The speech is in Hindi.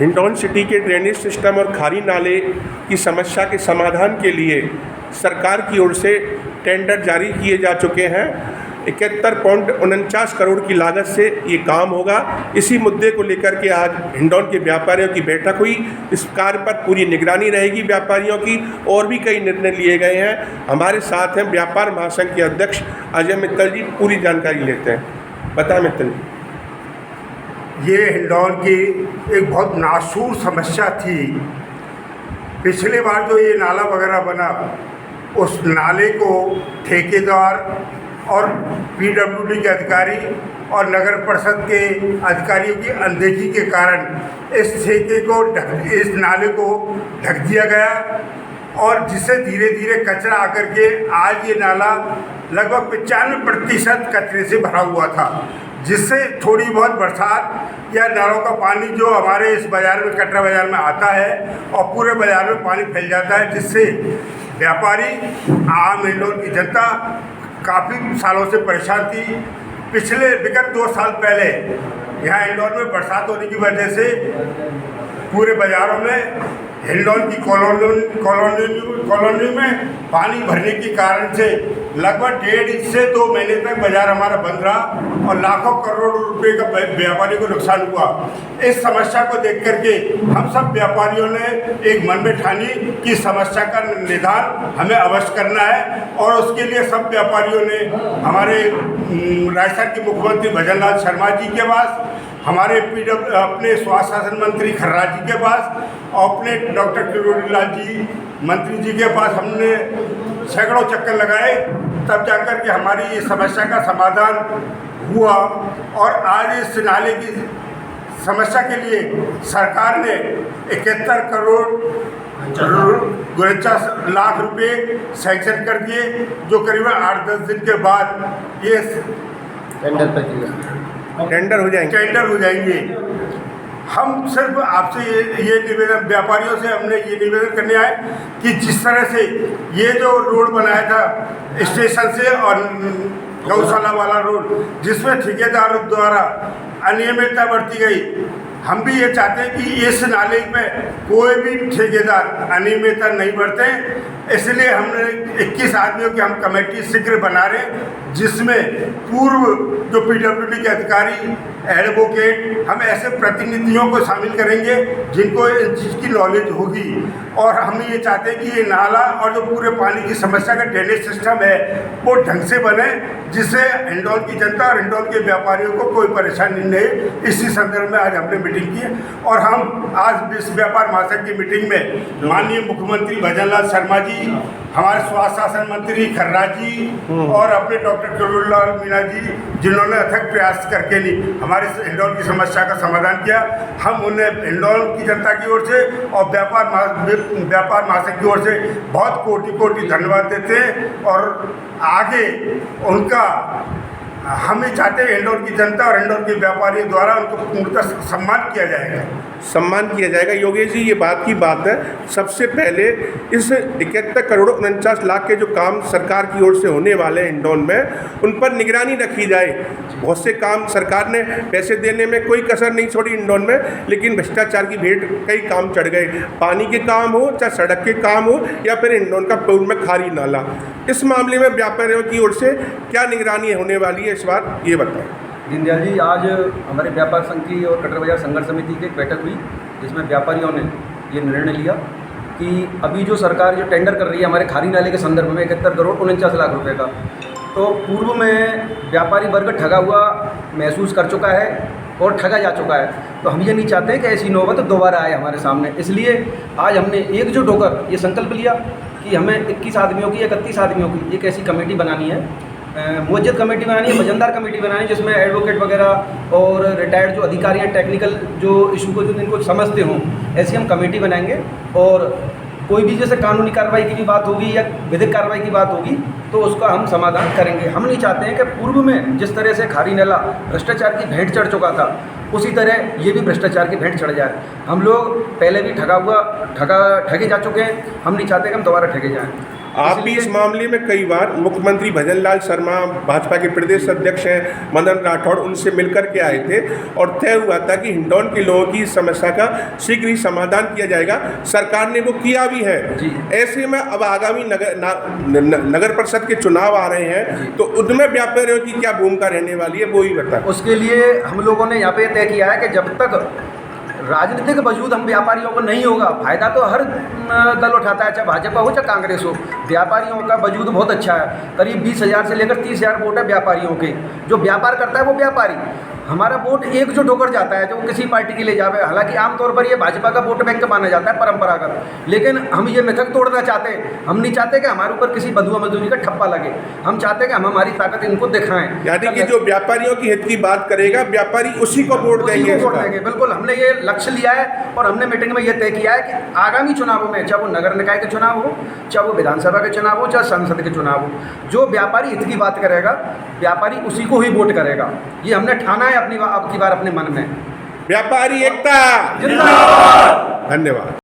हिंडौन सिटी के ड्रेनेज सिस्टम और खारी नाले की समस्या के समाधान के लिए सरकार की ओर से टेंडर जारी किए जा चुके हैं। 71.49 करोड़ की लागत से ये काम होगा। इसी मुद्दे को लेकर के आज हिंडौन के व्यापारियों की बैठक हुई। इस कार्य पर पूरी निगरानी रहेगी व्यापारियों की, और भी कई निर्णय लिए गए हैं। हमारे साथ हैं व्यापार महासंघ के अध्यक्ष अजय मित्तल जी, पूरी जानकारी लेते हैं। बताएं मित्तल जी। ये हिंडौन की एक बहुत नासूर समस्या थी। पिछली बार जो ये नाला वगैरह बना, उस नाले को ठेकेदार और पीडब्ल्यूडी के अधिकारी और नगर परिषद के अधिकारियों की अनदेखी के कारण इस ठेके को इस नाले को ढक दिया गया, और जिससे धीरे धीरे कचरा आकर के आज ये नाला लगभग 95% कचरे से भरा हुआ था, जिससे थोड़ी बहुत बरसात या नालों का पानी जो हमारे इस बाज़ार में, कटरा बाज़ार में आता है और पूरे बाज़ार में पानी फैल जाता है, जिससे व्यापारी, आम हिंडौन की जनता काफ़ी सालों से परेशान थी। पिछले विगत 2 साल पहले यहाँ हिंडौन में बरसात होने की वजह से पूरे बाज़ारों में हिंडौन की कॉलोनी में पानी भरने के कारण से लगभग 1.5 से 2 महीने तक बाज़ार हमारा बंद रहा और लाखों करोड़ रुपए का व्यापारी को नुकसान हुआ। इस समस्या को देख करके हम सब व्यापारियों ने एक मन में ठानी कि समस्या का निदान हमें अवश्य करना है, और उसके लिए सब व्यापारियों ने हमारे राजस्थान के मुख्यमंत्री भजनलाल शर्मा जी के पास, हमारे अपने स्वास्थ्य शासन मंत्री खर्रा जी के पास और अपने डॉक्टर किरोड़ीलाल जी मंत्री जी के पास हमने सैकड़ों चक्कर लगाए, तब जाकर के हमारी इस समस्या का समाधान हुआ। और आज इस नाले की समस्या के लिए सरकार ने 71 करोड़ 49 लाख रुपए सैंक्शन कर दिए, जो करीबन 8-10 दिन के बाद ये टेंडर हो जाएंगे। हम सिर्फ आपसे ये निवेदन, व्यापारियों से हमने ये निवेदन करने आए कि जिस तरह से ये जो रोड बनाया था स्टेशन से और गौशाला वाला रोड, जिसमें ठेकेदारों द्वारा अनियमितता बरती गई, हम भी ये चाहते हैं कि इस नाले में कोई भी ठेकेदार अनियमितता नहीं बरते। इसलिए हमने 21 आदमियों की हम कमेटी शीघ्र बना रहे हैं, जिसमें पूर्व जो पीडब्ल्यूडी के अधिकारी, एडवोकेट, हम ऐसे प्रतिनिधियों को शामिल करेंगे जिनको इन चीज़ की नॉलेज होगी। और हम ये चाहते हैं कि ये नाला और जो पूरे पानी की समस्या का ड्रेनेज सिस्टम है वो ढंग से बने, जिससे हिंडौन की जनता और हिंडौन के व्यापारियों को कोई परेशानी नहीं। इसी संदर्भ में आज हमने मीटिंग की है, और हम आज विश्व व्यापार महासंघ की मीटिंग में माननीय मुख्यमंत्री भजनलाल शर्मा जी, हमारे स्वास्थ्य शासन मंत्री खर्रा जी और अपने डॉक्टर किरोड़ीलाल मीणा जी, जिन्होंने अथक प्रयास करके हमारे हिंडौन की समस्या का समाधान किया, हम उन्हें हिंडौन की जनता की ओर से और व्यापार महासंघ की ओर से बहुत कोटि धन्यवाद देते हैं। और आगे उनका हम ये चाहते हैं हिंडौन की जनता और हिंडौन के व्यापारियों द्वारा उनको पूर्णतः सम्मान किया जाएगा। योगेश जी, ये बात की बात है, सबसे पहले इस 71 करोड़ 49 लाख के जो काम सरकार की ओर से होने वाले हैं हिंडौन में, उन पर निगरानी रखी जाए। बहुत से काम सरकार ने पैसे देने में कोई कसर नहीं छोड़ी हिंडौन में, लेकिन भ्रष्टाचार की भेंट कई काम चढ़ गए। पानी के काम हो, चाहे सड़क के काम हो, या फिर हिंडौन का पूर्व में खारी नाला, इस मामले में व्यापारियों की ओर से क्या निगरानी होने वाली है इस बार, ये बताएं। दीनदयाल जी, आज हमारे व्यापार संघ की और कटरा बाजार संघर्ष समिति की एक बैठक हुई, जिसमें व्यापारियों ने ये निर्णय लिया कि अभी जो सरकार जो टेंडर कर रही है हमारे खारी नाले के संदर्भ में 71 करोड़ 49 लाख रुपए का, तो पूर्व में व्यापारी वर्ग ठगा हुआ महसूस कर चुका है और ठगा जा चुका है। तो हम ये नहीं चाहते कि ऐसी नौबत दोबारा आए हमारे सामने। इसलिए आज हमने एकजुट होकर ये संकल्प लिया कि हमें 21 आदमियों की, 31 आदमियों की एक ऐसी कमेटी बनानी है, मुअज्जत कमेटी बनानी है, वजनदार कमेटी बनानी है, जिसमें एडवोकेट वगैरह और रिटायर्ड जो अधिकारी हैं, टेक्निकल जो इशू को जो इनको समझते हों, ऐसी हम कमेटी बनाएंगे। और कोई भी जैसे कानूनी कार्रवाई की भी बात होगी या विधिक कार्रवाई की बात होगी तो उसका हम समाधान करेंगे। हम नहीं चाहते हैं कि पूर्व में जिस तरह से खारी नाला भ्रष्टाचार की भेंट चढ़ चुका था, उसी तरह ये भी भ्रष्टाचार की भेंट चढ़ जाए। हम लोग पहले भी ठगे जा चुके हैं, हम नहीं चाहते कि हम दोबारा ठगे जाएं। आप भी इस मामले में कई बार मुख्यमंत्री भजनलाल शर्मा, भाजपा के प्रदेश अध्यक्ष हैं मदन राठौड़, उनसे मिलकर के आए थे और तय हुआ था कि हिंडौन के लोगों की इस समस्या का शीघ्र ही समाधान किया जाएगा। सरकार ने वो किया भी है। ऐसे में अब आगामी नगर परिषद के चुनाव आ रहे हैं, तो उनमें व्यापारियों की क्या भूमिका रहने वाली है, वो ही बताएं। उसके लिए हम लोगों ने यहाँ पे तय किया है कि जब तक राजनीतिक वजूद हम व्यापारियों को नहीं होगा, फायदा तो हर दल उठाता है, चाहे भाजपा हो चाहे कांग्रेस हो। व्यापारियों का वजूद बहुत अच्छा है। करीब 20,000 से लेकर 30,000 वोट है व्यापारियों के। जो व्यापार करता है वो व्यापारी, हमारा वोट एकजुट होकर जाता है, जो किसी पार्टी के लिए जावे। हालांकि आमतौर पर ये भाजपा का वोट बैंक माना जाता है परंपरागत, लेकिन हम ये मिथक तोड़ना चाहते हैं। हम नहीं चाहते कि हमारे ऊपर किसी बदुआ मजदूरी का ठप्पा लगे। हम चाहते हैं कि हम हमारी ताकत इनको दिखाएं। यानी कि जो व्यापारियों की हित की बात करेगा, व्यापारी उसी को वोट देंगे। बिल्कुल, हमने ये लक्ष्य लिया है और हमने मीटिंग में ये तय किया है कि आगामी चुनावों में, चाहे वो नगर निकाय के चुनाव हो, चाहे वो विधानसभा के चुनाव हो, चाहे संसद के चुनाव हो, जो व्यापारी हित की बात करेगा, व्यापारी उसी को ही वोट करेगा। ये हमने ठाना है अब की बार अपने मन में। व्यापारी एकता जिंदाबाद। धन्यवाद।